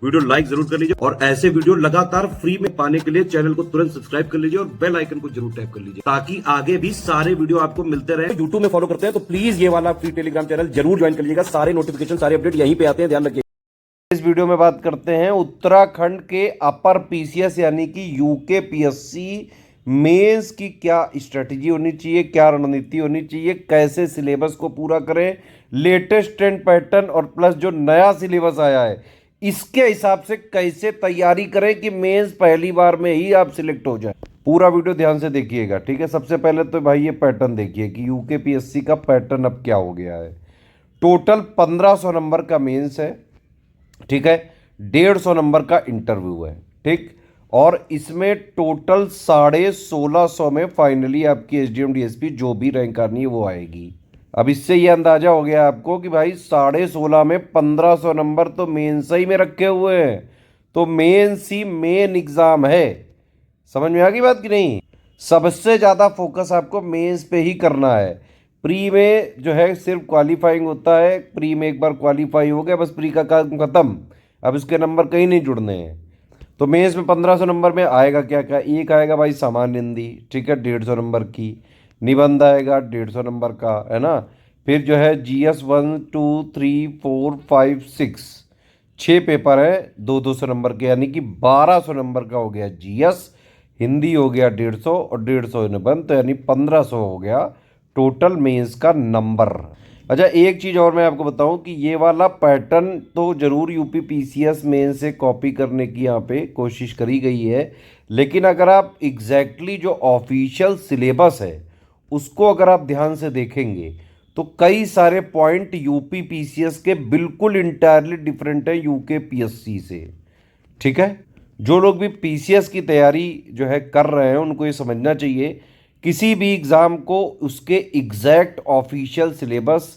Video like जरूर कर लीजिए और ऐसे वीडियो लगातार फ्री में पाने के लिए चैनल को तुरंत सब्सक्राइब कर लीजिए और बेल आइकन को जरूर टैप कर लीजिए ताकि आगे भी सारे वीडियो आपको मिलते रहे। यूट्यूब में फॉलो करते हैं तो प्लीज ये वाला फ्री टेलीग्राम चैनल जरूर ज्वाइन कर लीजिएगा। सारे नोटिफिकेशन सारे अपडेट यहीं पे आते हैं, ध्यान रखिए। इस वीडियो में बात करते हैं उत्तराखंड के अपर पीसीएस यानी कि यूके पीएससी मेंस की क्या स्ट्रेटजी होनी चाहिए, क्या रणनीति होनी चाहिए, कैसे सिलेबस को पूरा करें, लेटेस्ट ट्रेंड पैटर्न और प्लस जो नया सिलेबस आया है इसके हिसाब से कैसे तैयारी करें कि मेंस पहली बार में ही आप सिलेक्ट हो जाए। पूरा वीडियो ध्यान से देखिएगा, ठीक है। सबसे पहले तो भाई ये पैटर्न देखिए कि यूके पीएससी का पैटर्न अब क्या हो गया है। टोटल 1500 नंबर का मेंस है, ठीक है। 150 नंबर का इंटरव्यू है, ठीक। और इसमें टोटल 1650 में फाइनली आपकी एसडीएम डीएसपी जो भी रैंक आनी है वो आएगी। अब इससे ये अंदाजा हो गया आपको कि भाई 1650 में 1500 नंबर तो मेंस ही में रखे हुए हैं, तो मेंस ही मेन एग्जाम है। समझ में आ गई बात कि नहीं। सबसे ज़्यादा फोकस आपको मेंस पे ही करना है। प्री में जो है सिर्फ क्वालिफाइंग होता है, प्री में एक बार क्वालिफाई हो गया बस प्री का काम खत्म, अब इसके नंबर कहीं नहीं जुड़ने हैं। तो मेंस में 1500 नंबर में आएगा क्या क्या, एक आएगा भाई सामान्य हिंदी, ठीक है, 150 नंबर की। निबंध आएगा 150 नंबर का, है ना। फिर जो है जीएस 1 2 3 4 5 6 6 पेपर है 200 नंबर के, यानी कि 1200 नंबर का हो गया जीएस। हिंदी हो गया 150 और 150 निबंध, तो यानी 1500 हो गया टोटल मेंस का नंबर। अच्छा एक चीज़ और मैं आपको बताऊं कि ये वाला पैटर्न तो ज़रूर यूपी पीसीएस मेंस से कॉपी करने की यहाँ पे कोशिश करी गई है, लेकिन अगर आप एग्जैक्टली जो ऑफिशियल सिलेबस है उसको अगर आप ध्यान से देखेंगे तो कई सारे पॉइंट यूपी पीसीएस के बिल्कुल इंटायरली डिफरेंट है यूके पीएससी से, ठीक है। जो लोग भी पीसीएस की तैयारी जो है कर रहे हैं उनको ये समझना चाहिए किसी भी एग्ज़ाम को उसके एग्जैक्ट ऑफिशियल सिलेबस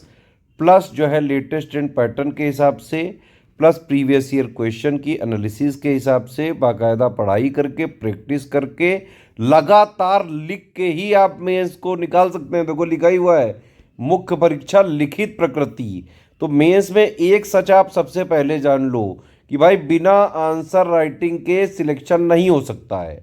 प्लस जो है लेटेस्ट ट्रेंड पैटर्न के हिसाब से प्लस प्रीवियस ईयर क्वेश्चन की एनालिसिस के हिसाब से बाकायदा पढ़ाई करके प्रैक्टिस करके लगातार लिख के ही आप मेंस को निकाल सकते हैं। देखो लिखा ही हुआ है मुख्य परीक्षा लिखित प्रकृति। तो मेंस में एक सच आप सबसे पहले जान लो कि भाई बिना आंसर राइटिंग के सिलेक्शन नहीं हो सकता है।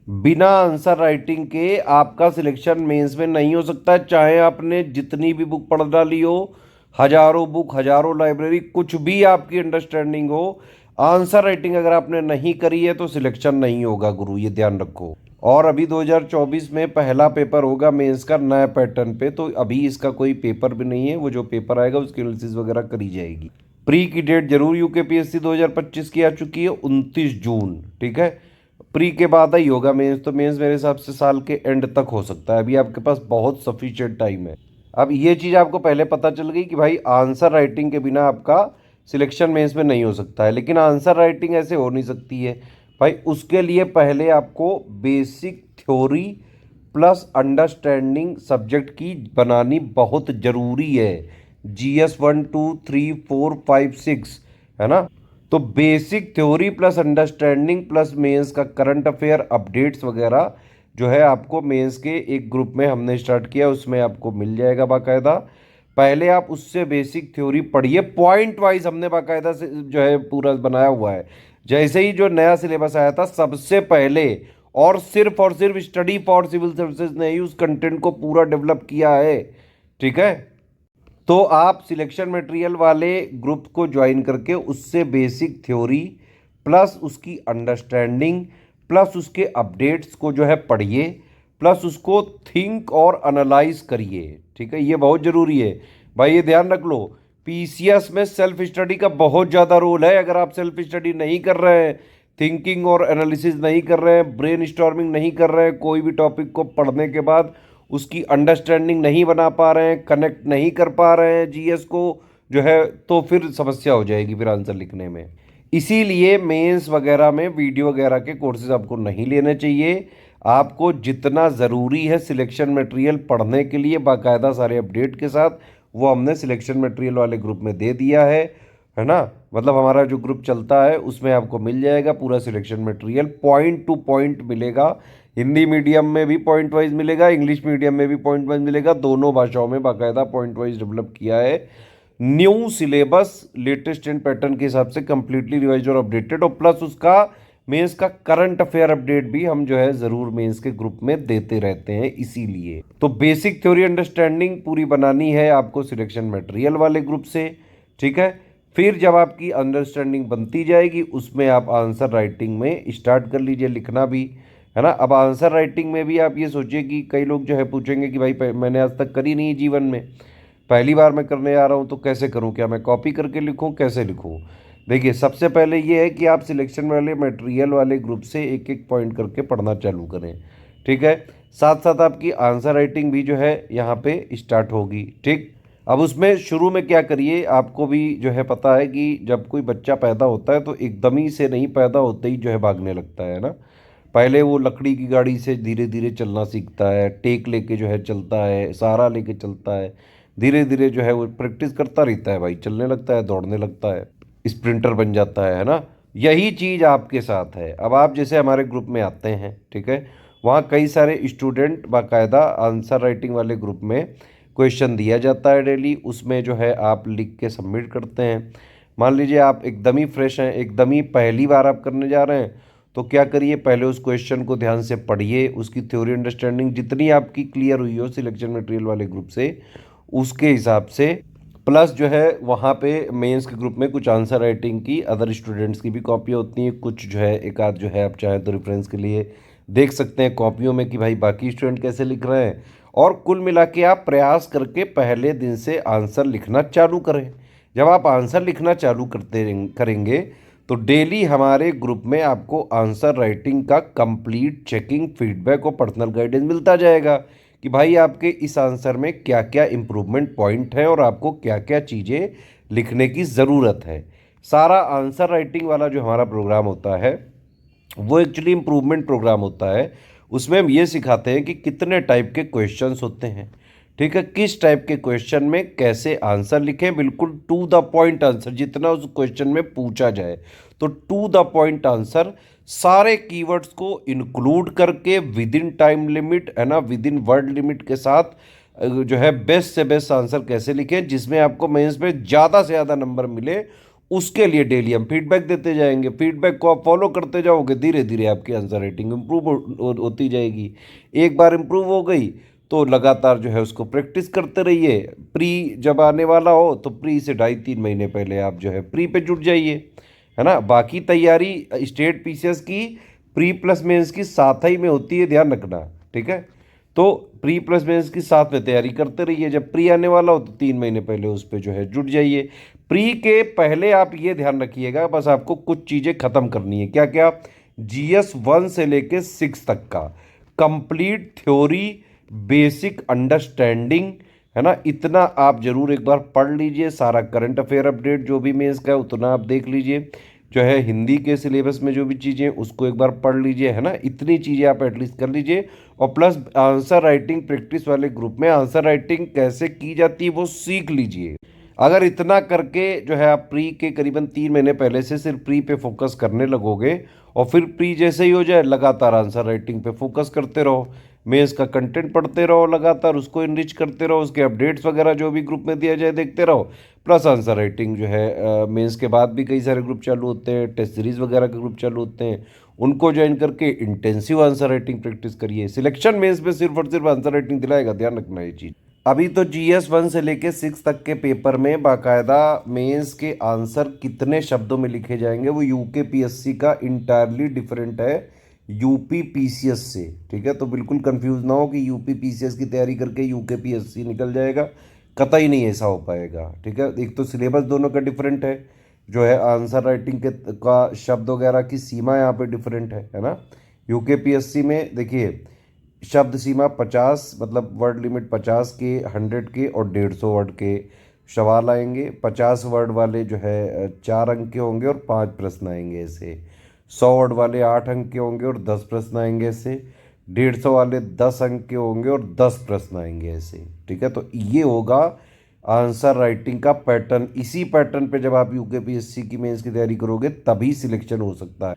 बिना आंसर राइटिंग के आपका सिलेक्शन मेंस में नहीं हो सकता, चाहे आपने जितनी भी बुक पढ़ डाली हो, हजारों बुक, हजारों लाइब्रेरी, कुछ भी आपकी अंडरस्टैंडिंग हो, आंसर राइटिंग अगर आपने नहीं करी है तो सिलेक्शन नहीं होगा गुरु, ये ध्यान रखो। और अभी 2024 में पहला पेपर होगा मेंस का नया पैटर्न पे, तो अभी इसका कोई पेपर भी नहीं है, वो जो पेपर आएगा उसकी एनालिसिस वगैरह करी जाएगी। प्री की डेट जरूर यूकेपीएससी 2025 की आ चुकी है 29 जून, ठीक है। प्री के बाद ही होगा मेंस, तो मेंस मेरे हिसाब से साल के एंड तक हो सकता है, अभी आपके पास बहुत सफिशिएंट टाइम है। अब ये चीज़ आपको पहले पता चल गई कि भाई आंसर राइटिंग के बिना आपका सिलेक्शन मेंस में नहीं हो सकता है, लेकिन आंसर राइटिंग ऐसे हो नहीं सकती है भाई। उसके लिए पहले आपको basic theory plus understanding subject की बनानी बहुत ज़रूरी है। जीएस 1 2 3 4 5 6 है ना। तो basic theory plus understanding plus mains का करंट अफेयर अपडेट्स वगैरह जो है आपको मेंस के एक ग्रुप में हमने स्टार्ट किया, उसमें आपको मिल जाएगा बाकायदा। पहले आप उससे बेसिक थ्योरी पढ़िए, पॉइंट वाइज हमने बाकायदा से जो है पूरा बनाया हुआ है। जैसे ही जो नया सिलेबस आया था सबसे पहले और सिर्फ स्टडी फॉर सिविल सर्विसेज ने ही उस कंटेंट को पूरा डेवलप किया है, ठीक है। तो आप सिलेक्शन मटेरियल वाले ग्रुप को ज्वाइन करके उससे बेसिक थ्योरी प्लस उसकी अंडरस्टैंडिंग प्लस उसके अपडेट्स को जो है पढ़िए, प्लस उसको थिंक और एनालाइज करिए, ठीक है। ये बहुत ज़रूरी है भाई, ये ध्यान रख लो। पीसीएस में सेल्फ स्टडी का बहुत ज़्यादा रोल है। अगर आप सेल्फ स्टडी नहीं कर रहे हैं, थिंकिंग और एनालिसिस नहीं कर रहे हैं, ब्रेन स्टॉर्मिंग नहीं कर रहे हैं, कोई भी टॉपिक को पढ़ने के बाद उसकी अंडरस्टैंडिंग नहीं बना पा रहे हैं, कनेक्ट नहीं कर पा रहे हैं जीएस को जो है, तो फिर समस्या हो जाएगी फिर आंसर लिखने में। इसीलिए मेंस वगैरह में वीडियो वगैरह के कोर्सेज आपको नहीं लेने चाहिए। आपको जितना ज़रूरी है सिलेक्शन मटेरियल पढ़ने के लिए बाकायदा सारे अपडेट के साथ, वो हमने सिलेक्शन मटेरियल वाले ग्रुप में दे दिया है ना। मतलब हमारा जो ग्रुप चलता है उसमें आपको मिल जाएगा पूरा selection material, point two point मिलेगा। हिंदी मीडियम में भी पॉइंट वाइज मिलेगा, इंग्लिश मीडियम में भी पॉइंट वाइज मिलेगा, दोनों भाषाओं में बाकायदा पॉइंट वाइज डेवलप किया है। New syllabus latest and pattern के हिसाब से कंप्लीटली रिवाइज और अपडेटेड, और प्लस उसका मेंस का करंट अफेयर अपडेट भी हम जो है ज़रूर मेंस के ग्रुप में देते रहते हैं। इसीलिए तो बेसिक थ्योरी अंडरस्टैंडिंग पूरी बनानी है आपको सिलेक्शन मटेरियल वाले ग्रुप से, ठीक है। फिर जब आपकी अंडरस्टैंडिंग बनती जाएगी उसमें आप आंसर राइटिंग में स्टार्ट कर लीजिए लिखना भी, है ना। अब आंसर राइटिंग में भी आप ये सोचिए कि कई लोग जो है पूछेंगे कि भाई मैंने आज तक करी नहीं है जीवन में, पहली बार मैं करने आ रहा हूँ, तो कैसे करूँ, क्या मैं कॉपी करके लिखूँ, कैसे लिखूँ। देखिए सबसे पहले ये है कि आप सिलेक्शन वाले मटेरियल वाले ग्रुप से एक एक पॉइंट करके पढ़ना चालू करें, ठीक है। साथ साथ आपकी आंसर राइटिंग भी जो है यहाँ पे स्टार्ट होगी, ठीक। अब उसमें शुरू में क्या करिए, आपको भी जो है पता है कि जब कोई बच्चा पैदा होता है तो एकदम ही से नहीं, पैदा होते ही जो है भागने लगता है ना। पहले वो लकड़ी की गाड़ी से धीरे धीरे चलना सीखता है, टेक लेके जो है चलता है, सहारा लेके चलता है, धीरे धीरे जो है वो प्रैक्टिस करता रहता है भाई, चलने लगता है, दौड़ने लगता है, स्प्रिंटर बन जाता है ना। यही चीज़ आपके साथ है। अब आप जैसे हमारे ग्रुप में आते हैं, ठीक है, वहाँ कई सारे स्टूडेंट बाकायदा आंसर राइटिंग वाले ग्रुप में क्वेश्चन दिया जाता है डेली, उसमें जो है आप लिख के सबमिट करते हैं। मान लीजिए आप एकदम ही फ्रेश हैं, एकदम ही पहली बार आप करने जा रहे हैं, तो क्या करिए, पहले उस क्वेश्चन को ध्यान से पढ़िए, उसकी थ्योरी अंडरस्टैंडिंग जितनी आपकी क्लियर हुई हो सिलेक्शन मटेरियल वाले ग्रुप से, उसके हिसाब से, प्लस जो है वहाँ पे मेंस के ग्रुप में कुछ आंसर राइटिंग की अदर स्टूडेंट्स की भी कॉपियाँ होती हैं, कुछ जो है एक आध जो है आप चाहें तो रेफरेंस के लिए देख सकते हैं कॉपियों में कि भाई बाकी स्टूडेंट कैसे लिख रहे हैं। और कुल मिला के आप प्रयास करके पहले दिन से आंसर लिखना चालू करें। जब आप आंसर लिखना चालू करेंगे तो डेली हमारे ग्रुप में आपको आंसर राइटिंग का कंप्लीट चेकिंग, फीडबैक और पर्सनल गाइडेंस मिलता जाएगा कि भाई आपके इस आंसर में क्या क्या इम्प्रूवमेंट पॉइंट है और आपको क्या क्या चीज़ें लिखने की ज़रूरत है। सारा आंसर राइटिंग वाला जो हमारा प्रोग्राम होता है वो एक्चुअली इम्प्रूवमेंट प्रोग्राम होता है। उसमें हम ये सिखाते हैं कि कितने टाइप के क्वेश्चंस होते हैं, ठीक है, किस टाइप के क्वेश्चन में कैसे आंसर लिखें, बिल्कुल टू द पॉइंट आंसर, जितना उस क्वेश्चन में पूछा जाए तो टू द पॉइंट आंसर, सारे कीवर्ड्स को इंक्लूड करके विद इन टाइम लिमिट, है ना, विद इन वर्ड लिमिट के साथ जो है बेस्ट से बेस्ट आंसर कैसे लिखें जिसमें आपको मेंस में ज़्यादा से ज़्यादा नंबर मिले। उसके लिए डेली हम फीडबैक देते जाएंगे, फीडबैक को आप फॉलो करते जाओगे, धीरे धीरे आपकी आंसर राइटिंग इम्प्रूव होती जाएगी। एक बार इम्प्रूव हो गई तो लगातार जो है उसको प्रैक्टिस करते रहिए। प्री जब आने वाला हो तो प्री से 2.5-3 महीने पहले आप जो है प्री पे जुट जाइए, है ना। बाकी तैयारी स्टेट पीसीएस की प्री प्लस मेंस की साथ ही में होती है, ध्यान रखना, ठीक है। तो प्री प्लस मेंस की साथ में तैयारी करते रहिए, जब प्री आने वाला हो तो 3 महीने पहले उस पर जो है जुट जाइए। प्री के पहले आप ये ध्यान रखिएगा, बस आपको कुछ चीज़ें ख़त्म करनी है। क्या क्या? जीएस 1 से लेके 6 तक का कंप्लीट थ्योरी, बेसिक अंडरस्टैंडिंग, है ना, इतना आप जरूर एक बार पढ़ लीजिए। सारा करंट अफेयर अपडेट जो भी मेंस का है उतना आप देख लीजिए। जो है हिंदी के सिलेबस में जो भी चीज़ें उसको एक बार पढ़ लीजिए, है ना, इतनी चीज़ें आप एटलीस्ट कर लीजिए। और प्लस आंसर राइटिंग प्रैक्टिस वाले ग्रुप में आंसर राइटिंग कैसे की जाती है वो सीख लीजिए। अगर इतना करके जो है आप प्री के करीबन 3 महीने पहले से सिर्फ प्री पे फोकस करने लगोगे और फिर प्री जैसे ही हो जाए लगातार आंसर राइटिंग पे फोकस करते रहो, मेंस का कंटेंट पढ़ते रहो, लगातार उसको इनरिच करते रहो, उसके अपडेट्स वगैरह जो भी ग्रुप में दिया जाए देखते रहो। प्लस आंसर राइटिंग जो है मेंस के बाद भी कई सारे ग्रुप चालू होते हैं, टेस्ट सीरीज वगैरह के ग्रुप चालू होते हैं, उनको ज्वाइन करके इंटेंसिव आंसर राइटिंग प्रैक्टिस करिए। सिलेक्शन मेंस में सिर्फ और सिर्फ आंसर राइटिंग दिलाएगा, ध्यान रखना ये चीज़। अभी तो जीएस 1 से लेके 6 तक के पेपर में बाकायदा मेंस के आंसर कितने शब्दों में लिखे जाएंगे वो यूके पीएससी का इंटायरली डिफरेंट है यूपी पीसीएस से, ठीक है। तो बिल्कुल कंफ्यूज ना हो कि यूपी पीसीएस की तैयारी करके यूके पीएससी निकल जाएगा, कतई नहीं ऐसा हो पाएगा, ठीक है। एक तो सिलेबस दोनों का डिफरेंट है, जो है आंसर राइटिंग के का शब्द वगैरह की सीमा यहाँ पे डिफरेंट है ना। यूके पीएससी में देखिए शब्द सीमा 50, मतलब वर्ड लिमिट 50 के, 100 के और 150 वर्ड के सवाल आएंगे। 50 वर्ड वाले जो है 4 अंक के होंगे और 5 प्रश्न आएंगे ऐसे। 100 वर्ड वाले 8 अंक के होंगे और 10 प्रश्न आएंगे ऐसे। 150 वाले 10 अंक के होंगे और 10 प्रश्न आएंगे ऐसे, ठीक है। तो ये होगा आंसर राइटिंग का पैटर्न। इसी पैटर्न पे जब आप यूके पीएससी की मेंस की तैयारी करोगे तभी सिलेक्शन हो सकता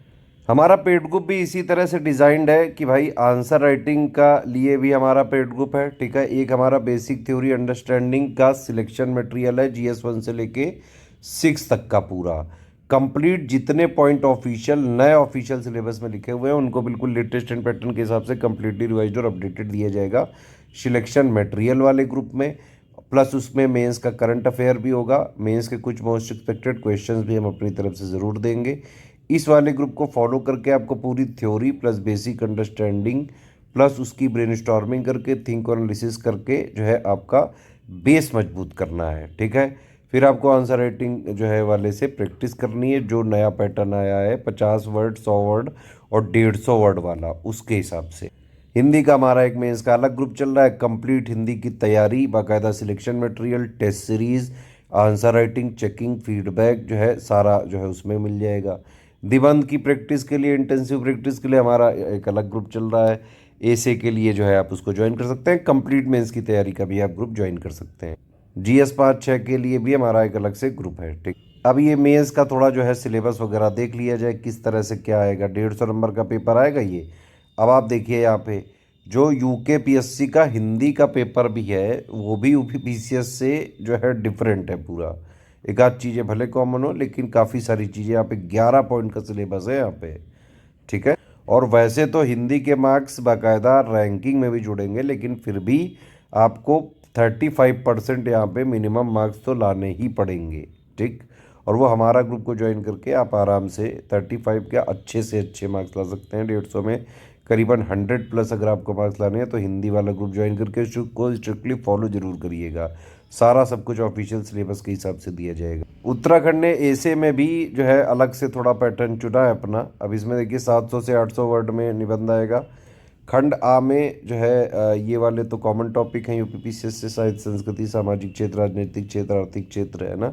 हमारा पेड ग्रुप भी इसी तरह से डिज़ाइंड है कि भाई आंसर राइटिंग का लिए भी हमारा पेड ग्रुप है, ठीक है। एक हमारा बेसिक थ्योरी अंडरस्टैंडिंग का सिलेक्शन मटेरियल है, GS1 से लेके 6 तक का पूरा कंप्लीट। जितने पॉइंट ऑफिशियल नए ऑफिशियल सिलेबस में लिखे हुए हैं उनको बिल्कुल लेटेस्ट एंड पैटर्न के हिसाब से कंप्लीटली रिवाइज्ड और अपडेटेड दिया जाएगा सिलेक्शन मटेरियल वाले ग्रुप में। प्लस उसमें मेंस का करंट अफेयर भी होगा, मेंस के कुछ मोस्ट एक्सपेक्टेड क्वेश्चंस भी हम अपनी तरफ से ज़रूर देंगे। इस वाले ग्रुप को फॉलो करके आपको पूरी theory plus basic understanding plus उसकी ब्रेनस्टॉर्मिंग करके थिंक और एनालिसिस करके जो है आपका बेस मजबूत करना है, ठीक है। फिर आपको आंसर राइटिंग जो है वाले से प्रैक्टिस करनी है, जो नया पैटर्न आया है 50 वर्ड 100 वर्ड और 150 वर्ड वाला, उसके हिसाब से। हिंदी का हमारा एक मेंस का अलग ग्रुप चल रहा है, कंप्लीट हिंदी की तैयारी, बाकायदा selection material, test series, answer writing, checking, feedback जो है सारा जो है उसमें मिल जाएगा। निबंध की प्रैक्टिस के लिए, इंटेंसिव प्रैक्टिस के लिए हमारा एक अलग ग्रुप चल रहा है। एसे के लिए जो है आप उसको ज्वाइन कर सकते हैं, कंप्लीट मेंस की तैयारी का भी आप ग्रुप ज्वाइन कर सकते हैं। GS 5-6 के लिए भी हमारा एक अलग से ग्रुप है, ठीक। अब ये मेंस का थोड़ा जो है सिलेबस वगैरह देख लिया जाए किस तरह से क्या आएगा। 150 नंबर का पेपर आएगा ये। अब आप देखिए यहाँ पे जो UKPSC का हिंदी का पेपर भी है वो भी UPPCS से जो है डिफरेंट है पूरा। एक आध चीज़ें भले कॉमन हो लेकिन काफ़ी सारी चीज़ें यहाँ पे 11 पॉइंट का सिलेबस है यहाँ पे, ठीक है। और वैसे तो हिंदी के मार्क्स बाकायदा रैंकिंग में भी जुड़ेंगे लेकिन फिर भी आपको 35% यहाँ पे मिनिमम मार्क्स तो लाने ही पड़ेंगे, ठीक। और वो हमारा ग्रुप को ज्वाइन करके आप आराम से 35 के अच्छे से अच्छे मार्क्स ला सकते हैं। 150 में करीबन 100 प्लस अगर आपको मार्क्स लाने हैं तो हिंदी वाला ग्रुप ज्वाइन करके उसको स्ट्रिक्टली फॉलो जरूर करिएगा। सारा सब कुछ ऑफिशियल सिलेबस के हिसाब से दिया जाएगा। उत्तराखंड ने एसे में भी जो है अलग से थोड़ा पैटर्न चुना है अपना। अब इसमें देखिए 700 से 800 वर्ड में निबंध आएगा। खंड आ में जो है ये वाले तो कॉमन टॉपिक हैं UPPCS से, साहित्य, संस्कृति, सामाजिक क्षेत्र, राजनीतिक क्षेत्र, आर्थिक क्षेत्र, है ना।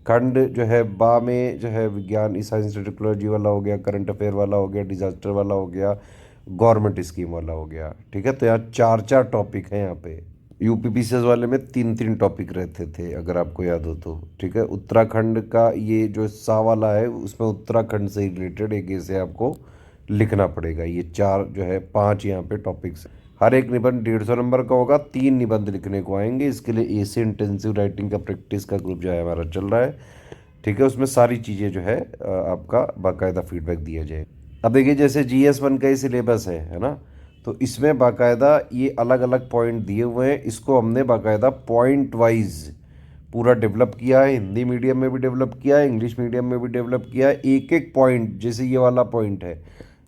खंड जो है बा में जो है विज्ञान, साइंस टेक्नोलॉजी वाला हो गया, करंट अफेयर वाला हो गया, डिजास्टर वाला हो गया, गवर्नमेंट स्कीम वाला हो गया, ठीक है। तो यहाँ 4 टॉपिक हैं यहाँ पे। UPPCS वाले में 3 टॉपिक रहते थे अगर आपको याद हो तो, ठीक है। उत्तराखंड का ये जो सा वाला है उसमें उत्तराखंड से रिलेटेड एक ऐसे आपको लिखना पड़ेगा। ये 4 जो है 5 यहाँ पे टॉपिक्स। हर एक निबंध 150 नंबर का होगा, 3 निबंध लिखने को आएंगे। इसके लिए एसे इंटेंसिव राइटिंग का प्रैक्टिस का ग्रुप जो है हमारा चल रहा है, ठीक है। उसमें सारी चीज़ें जो है आपका बाकायदा फीडबैक दिया जाए। अब देखिए जैसे GS1 का ही सिलेबस है ना, तो इसमें बाकायदा ये अलग अलग पॉइंट दिए हुए हैं। इसको हमने बाकायदा पॉइंट वाइज पूरा डेवलप किया है। हिंदी मीडियम में भी डेवलप किया है, इंग्लिश मीडियम में भी डेवलप किया है। एक एक पॉइंट, जैसे ये वाला पॉइंट है,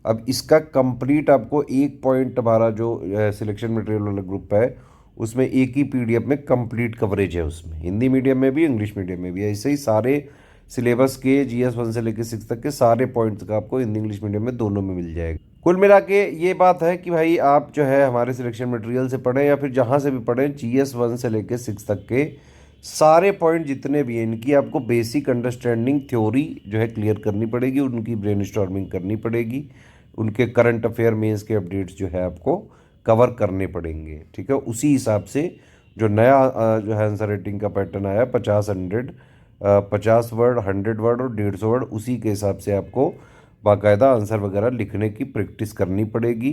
अब इसका कंप्लीट आपको एक पॉइंट हमारा जो सिलेक्शन मटेरियल वाला ग्रुप है उसमें एक ही PDF में कंप्लीट कवरेज है। उसमें हिंदी मीडियम में भी इंग्लिश मीडियम में भी, ऐसे ही सारे सिलेबस के GS1 से लेकर 6 तक के सारे पॉइंट्स का आपको हिंदी इंग्लिश मीडियम में दोनों में मिल जाएगा। कुल मिला के ये बात है कि भाई आप जो है हमारे सिलेक्शन मटेरियल से पढ़ें या फिर जहाँ से भी पढ़ें, GS1 से लेकर 6 तक के सारे पॉइंट जितने भी हैं इनकी आपको बेसिक अंडरस्टैंडिंग थ्योरी जो है क्लियर करनी पड़ेगी, उनकी ब्रेनस्टॉर्मिंग करनी पड़ेगी, उनके करंट अफेयर मेंस के अपडेट्स जो है आपको कवर करने पड़ेंगे, ठीक है। उसी हिसाब से जो नया जो है आंसर राइटिंग का पैटर्न आया 50 वर्ड 100 वर्ड और 150 वर्ड, उसी के हिसाब से आपको बाकायदा आंसर वगैरह लिखने की प्रैक्टिस करनी पड़ेगी।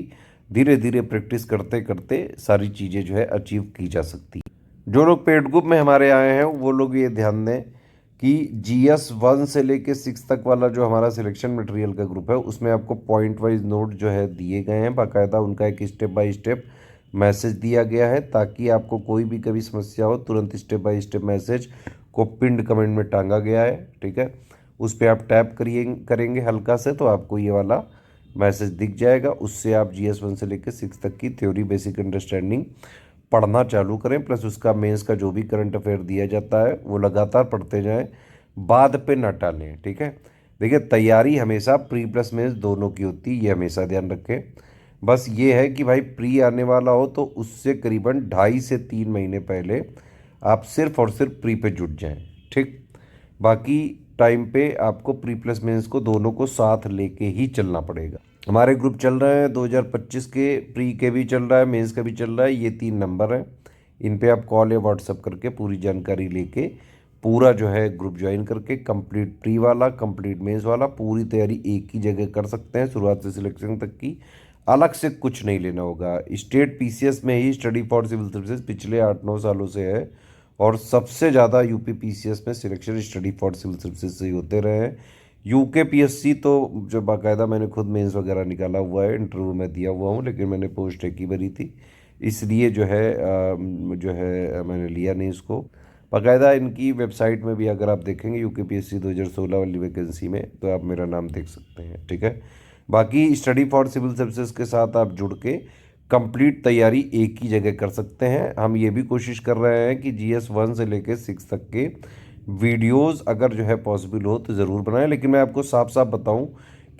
धीरे धीरे प्रैक्टिस करते करते सारी चीज़ें जो है अचीव की जा सकती है। जो लोग पेड ग्रुप में हमारे आए हैं वो लोग ये ध्यान दें कि GS1 से लेके 6 तक वाला जो हमारा सिलेक्शन मटेरियल का ग्रुप है उसमें आपको पॉइंट वाइज नोट जो है दिए गए हैं। बाकायदा उनका एक स्टेप बाय स्टेप मैसेज दिया गया है ताकि आपको कोई भी कभी समस्या हो तुरंत स्टेप बाय स्टेप मैसेज को पिंड कमेंट में टांगा गया है, ठीक है। उस पर आप टैप करेंगे हल्का से तो आपको ये वाला मैसेज दिख जाएगा। उससे आप GS1 से लेकर 6 तक की थ्योरी बेसिक अंडरस्टैंडिंग पढ़ना चालू करें, प्लस उसका मेंस का जो भी करंट अफेयर दिया जाता है वो लगातार पढ़ते जाएं, बाद पे ना टालें, ठीक है। देखिए तैयारी हमेशा प्री प्लस मेंस दोनों की होती है, ये हमेशा ध्यान रखें। बस ये है कि भाई प्री आने वाला हो तो उससे करीबन 2.5 से 3 महीने पहले आप सिर्फ और सिर्फ प्री पे जुट जाएं, ठीक। बाकी टाइम पे आपको प्री प्लस मेंस को दोनों को साथ लेके ही चलना पड़ेगा। हमारे ग्रुप चल रहे हैं 2025 के, प्री के भी चल रहा है, मेंस का भी चल रहा है। ये 3 नंबर हैं, इन पे आप कॉल या व्हाट्सअप करके पूरी जानकारी लेके पूरा जो है ग्रुप ज्वाइन करके कंप्लीट प्री वाला, कंप्लीट मेंस वाला, पूरी तैयारी एक ही जगह कर सकते हैं, शुरुआत से सिलेक्शन तक की। अलग से कुछ नहीं लेना होगा। स्टेट पीसीएस में ही स्टडी फॉर सिविल सर्विसेज पिछले 8-9 सालों से है, और सबसे ज़्यादा यूपी पीसीएस में selection study for civil services से ही होते रहे हैं। यूके पीएससी तो जो बाकायदा मैंने खुद मेंस वगैरह निकाला हुआ है, इंटरव्यू में दिया हुआ हूँ, लेकिन मैंने पोस्ट एक ही भरी थी, इसलिए मैंने लिया नहीं इसको। बाकायदा इनकी वेबसाइट में भी अगर आप देखेंगे यूके पीएससी 2016 वाली वैकेंसी में, तो आप मेरा नाम देख सकते हैं, ठीक है। बाकी स्टडी फॉर सिविल सर्विसेज के साथ आप जुड़ के कंप्लीट तैयारी एक ही जगह कर सकते हैं। हम ये भी कोशिश कर रहे हैं कि GS 1 से लेकर 6 तक के वीडियोस अगर जो है पॉसिबल हो तो ज़रूर बनाएं, लेकिन मैं आपको साफ साफ बताऊं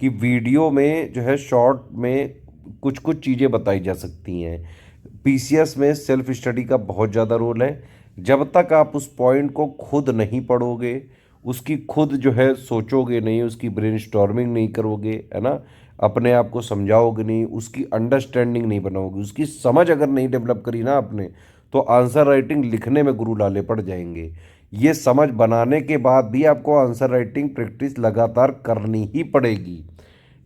कि वीडियो में जो है शॉर्ट में कुछ कुछ चीज़ें बताई जा सकती हैं। पीसीएस में सेल्फ स्टडी का बहुत ज़्यादा रोल है। जब तक आप उस पॉइंट को खुद नहीं पढ़ोगे, उसकी खुद जो है सोचोगे नहीं, उसकी ब्रेनस्टॉर्मिंग नहीं करोगे, है ना, अपने आप को समझाओगे नहीं, उसकी अंडरस्टैंडिंग नहीं बनाओगे, उसकी समझ अगर नहीं डेवलप करी ना आपने, तो आंसर राइटिंग लिखने में गुरु लाले पड़ जाएंगे। ये समझ बनाने के बाद भी आपको आंसर राइटिंग प्रैक्टिस लगातार करनी ही पड़ेगी,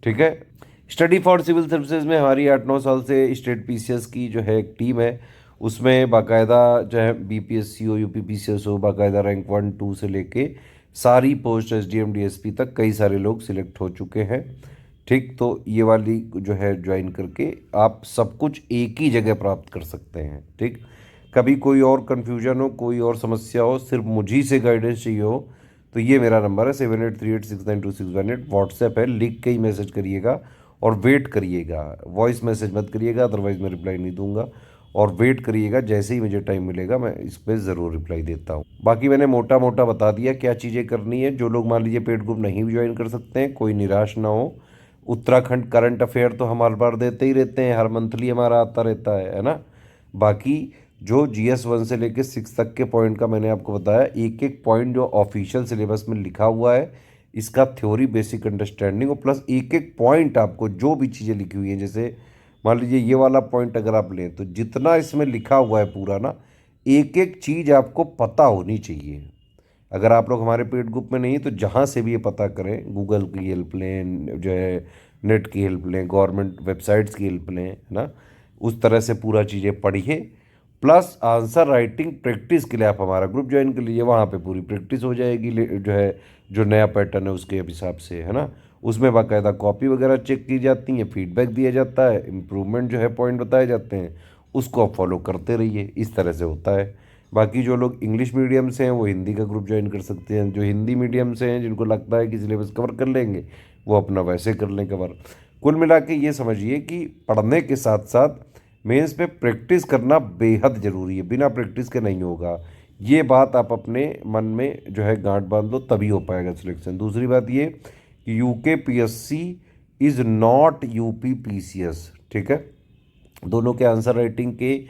ठीक है। स्टडी फॉर सिविल सर्विसेज में हमारी 8-9 साल से स्टेट पीसीएस की जो है एक टीम है, उसमें बाकायदा जो है बीपीएससी हो, यूपी पीसीएस हो, बाकायदा रैंक 1-2 से लेके सारी पोस्ट एसडीएम डीएसपी तक कई सारे लोग सिलेक्ट हो चुके हैं, ठीक। तो ये वाली जो है ज्वाइन करके आप सब कुछ एक ही जगह प्राप्त कर सकते हैं, ठीक। कभी कोई और कन्फ्यूजन हो, कोई और समस्या हो, सिर्फ मुझी से गाइडेंस चाहिए हो, तो ये मेरा नंबर है 7838692618, व्हाट्सएप है, लिख के ही मैसेज करिएगा और वेट करिएगा। वॉइस मैसेज मत करिएगा, अदरवाइज़ मैं रिप्लाई नहीं दूंगा, और वेट करिएगा, जैसे ही मुझे टाइम मिलेगा मैं इस पर ज़रूर रिप्लाई देता हूँ। बाकी मैंने मोटा मोटा बता दिया क्या चीज़ें करनी है। जो लोग मान लीजिए पेड ग्रुप नहीं भी ज्वाइन कर सकते हैं, कोई निराश ना हो। उत्तराखंड करंट अफेयर तो हम हर बार देते ही रहते हैं, हर मंथली हमारा आता रहता है ना। बाकी जो GS 1 से लेकर 6 तक के पॉइंट का मैंने आपको बताया, एक एक पॉइंट जो ऑफिशियल सिलेबस में लिखा हुआ है, इसका थ्योरी बेसिक अंडरस्टैंडिंग, और प्लस एक एक पॉइंट आपको जो भी चीज़ें लिखी हुई हैं, जैसे मान लीजिए ये वाला पॉइंट अगर आप लें, तो जितना इसमें लिखा हुआ है पूरा ना, एक एक चीज़ आपको पता होनी चाहिए। अगर आप लोग हमारे पेड ग्रुप में नहीं तो जहाँ से भी ये पता करें, गूगल की हेल्प लें, जो है नेट की हेल्प लें, गवर्नमेंट वेबसाइट्स की हेल्प लें, है ना, उस तरह से पूरा चीज़ें पढ़िए। प्लस आंसर राइटिंग प्रैक्टिस के लिए आप हमारा ग्रुप ज्वाइन कर लीजिए, वहाँ पे पूरी प्रैक्टिस हो जाएगी, जो है जो नया पैटर्न है उसके हिसाब से, है ना। उसमें बाकायदा कॉपी वगैरह चेक की जाती हैं, फीडबैक दिया जाता है, इम्प्रूवमेंट जो है पॉइंट बताए जाते हैं, उसको आप फॉलो करते रहिए, इस तरह से होता है। बाकी जो लोग इंग्लिश मीडियम से हैं वो हिंदी का ग्रुप ज्वाइन कर सकते हैं, जो हिंदी मीडियम से हैं जिनको लगता है कि सिलेबस कवर कर लेंगे, वो अपना वैसे कर लें कवर। कुल मिला के ये समझिए कि पढ़ने के साथ साथ मेंस पे प्रैक्टिस करना बेहद ज़रूरी है, बिना प्रैक्टिस के नहीं होगा। ये बात आप अपने मन में जो है गांठ बांध लो, तभी हो पाएगा सिलेक्शन। दूसरी बात ये कि UK PSC is not UP PCS, ठीक है। दोनों के आंसर राइटिंग के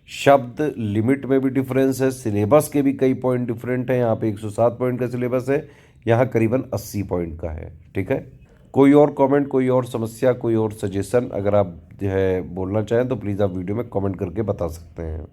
शब्द लिमिट में भी डिफरेंस है, सिलेबस के भी कई पॉइंट डिफरेंट हैं। यहाँ पे 107 पॉइंट का सिलेबस है, यहाँ करीबन 80 पॉइंट का है, ठीक है। कोई और कमेंट, कोई और समस्या, कोई और सजेशन अगर आप जो है बोलना चाहें तो प्लीज़ आप वीडियो में कमेंट करके बता सकते हैं।